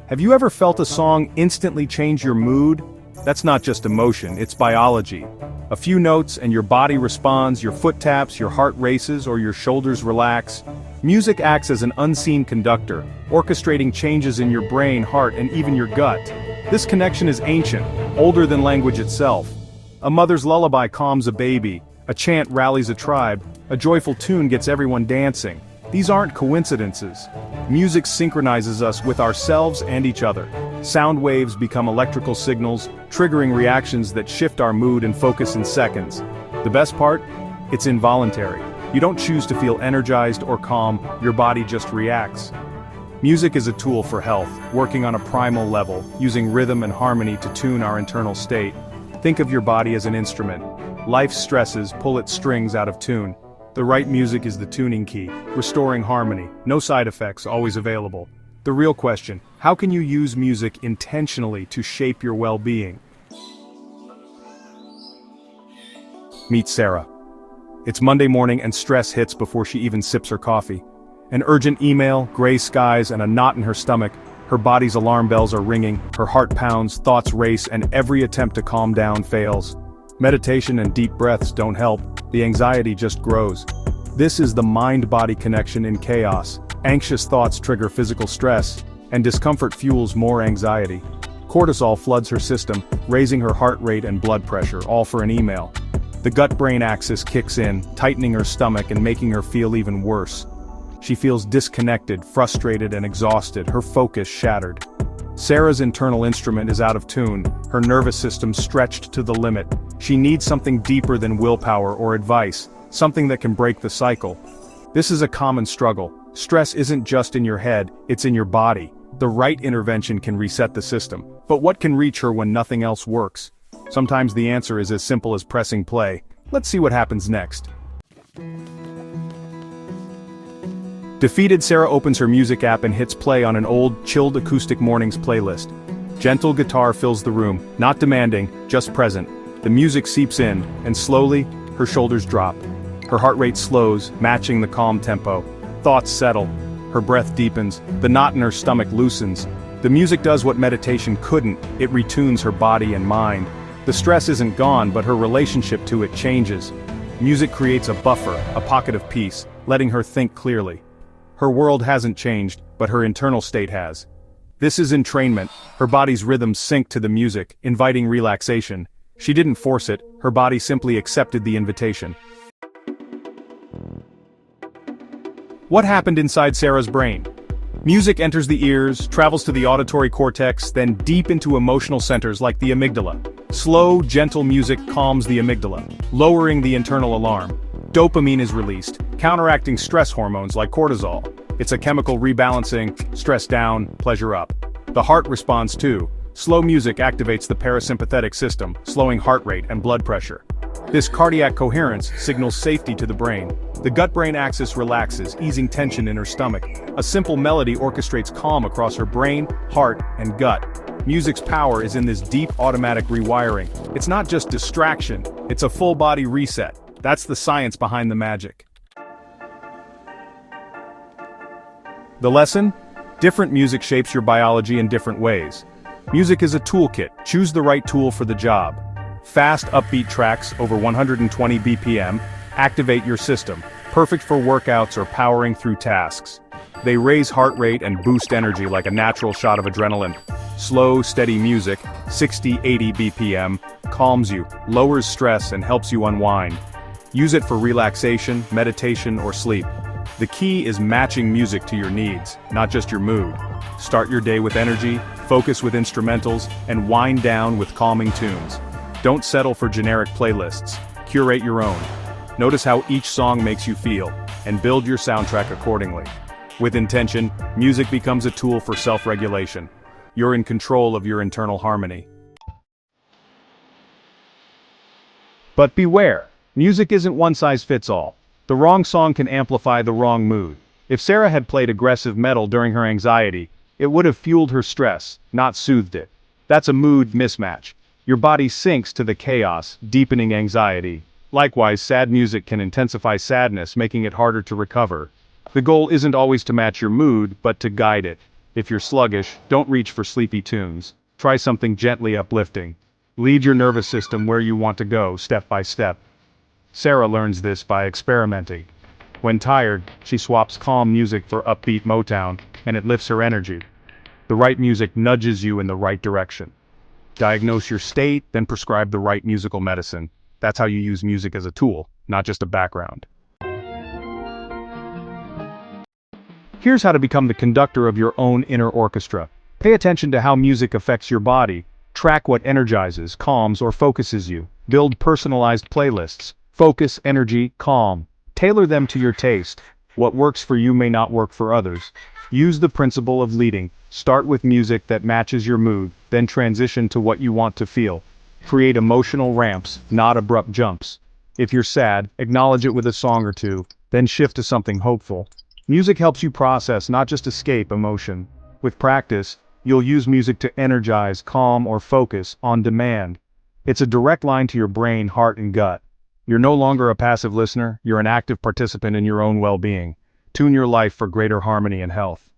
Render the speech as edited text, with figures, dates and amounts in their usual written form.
Have you ever felt a song instantly change your mood? That's not just emotion, it's biology. A few notes and your body responds, your foot taps, your heart races, or your shoulders relax. Music acts as an unseen conductor, orchestrating changes in your brain, heart, and even your gut. This connection is ancient, older than language itself. A mother's lullaby calms a baby, a chant rallies a tribe, a joyful tune gets everyone dancing. These aren't coincidences. Music synchronizes us with ourselves and each other. Sound waves become electrical signals, triggering reactions that shift our mood and focus in seconds. The best part? It's involuntary. You don't choose to feel energized or calm, your body just reacts. Music is a tool for health, working on a primal level, using rhythm and harmony to tune our internal state. Think of your body as an instrument. Life's stresses pull its strings out of tune. The right music is the tuning key, restoring harmony, no side effects, always available. The real question, how can you use music intentionally to shape your well-being? Meet Sarah. It's Monday morning and stress hits before she even sips her coffee. An urgent email, gray skies, and a knot in her stomach. Her body's alarm bells are ringing, her heart pounds, thoughts race, and every attempt to calm down fails. Meditation and deep breaths don't help, the anxiety just grows. This is the mind-body connection in chaos. Anxious thoughts trigger physical stress, and discomfort fuels more anxiety. Cortisol floods her system, raising her heart rate and blood pressure, all for an email. The gut-brain axis kicks in, tightening her stomach and making her feel even worse. She feels disconnected, frustrated, and exhausted, her focus shattered. Sarah's internal instrument is out of tune, her nervous system stretched to the limit. She needs something deeper than willpower or advice, something that can break the cycle. This is a common struggle. Stress isn't just in your head, it's in your body. The right intervention can reset the system. But what can reach her when nothing else works? Sometimes the answer is as simple as pressing play. Let's see what happens next. Defeated, Sarah opens her music app and hits play on an old, chilled acoustic mornings playlist. Gentle guitar fills the room, not demanding, just present. The music seeps in, and slowly, her shoulders drop. Her heart rate slows, matching the calm tempo. Thoughts settle. Her breath deepens. The knot in her stomach loosens. The music does what meditation couldn't, it retunes her body and mind. The stress isn't gone, but her relationship to it changes. Music creates a buffer, a pocket of peace, letting her think clearly. Her world hasn't changed, but her internal state has. This is entrainment. Her body's rhythms sync to the music, inviting relaxation. She didn't force it, her body simply accepted the invitation. What happened inside Sarah's brain? Music enters the ears, travels to the auditory cortex, then deep into emotional centers like the amygdala. Slow, gentle music calms the amygdala, lowering the internal alarm. Dopamine is released, counteracting stress hormones like cortisol. It's a chemical rebalancing, stress down, pleasure up. The heart responds too. Slow music activates the parasympathetic system, slowing heart rate and blood pressure. This cardiac coherence signals safety to the brain. The gut-brain axis relaxes, easing tension in her stomach. A simple melody orchestrates calm across her brain, heart, and gut. Music's power is in this deep automatic rewiring. It's not just distraction, it's a full-body reset. That's the science behind the magic. The lesson? Different music shapes your biology in different ways. Music is a toolkit, choose the right tool for the job. Fast, upbeat tracks over 120 BPM activate your system, perfect for workouts or powering through tasks. They raise heart rate and boost energy like a natural shot of adrenaline. Slow, steady music, 60-80 BPM, calms you, lowers stress and helps you unwind. Use it for relaxation, meditation, or sleep. The key is matching music to your needs, not just your mood. Start your day with energy, focus with instrumentals, and wind down with calming tunes. Don't settle for generic playlists. Curate your own. Notice how each song makes you feel, and build your soundtrack accordingly. With intention, music becomes a tool for self-regulation. You're in control of your internal harmony. But beware, music isn't one-size-fits-all. The wrong song can amplify the wrong mood. If Sarah had played aggressive metal during her anxiety, it would have fueled her stress, not soothed it. That's a mood mismatch. Your body syncs to the chaos, deepening anxiety. Likewise, sad music can intensify sadness, making it harder to recover. The goal isn't always to match your mood, but to guide it. If you're sluggish, don't reach for sleepy tunes. Try something gently uplifting. Lead your nervous system where you want to go, step by step. Sarah learns this by experimenting. When tired, she swaps calm music for upbeat Motown, and it lifts her energy. The right music nudges you in the right direction. Diagnose your state, then prescribe the right musical medicine. That's how you use music as a tool, not just a background. Here's how to become the conductor of your own inner orchestra. Pay attention to how music affects your body. Track what energizes, calms, or focuses you. Build personalized playlists. Focus, energy, calm. Tailor them to your taste. What works for you may not work for others. Use the principle of leading. Start with music that matches your mood, then transition to what you want to feel. Create emotional ramps, not abrupt jumps. If you're sad, acknowledge it with a song or two, then shift to something hopeful. Music helps you process, not just escape emotion. With practice, you'll use music to energize, calm, or focus on demand. It's a direct line to your brain, heart, and gut. You're no longer a passive listener, you're an active participant in your own well-being. Tune your life for greater harmony and health.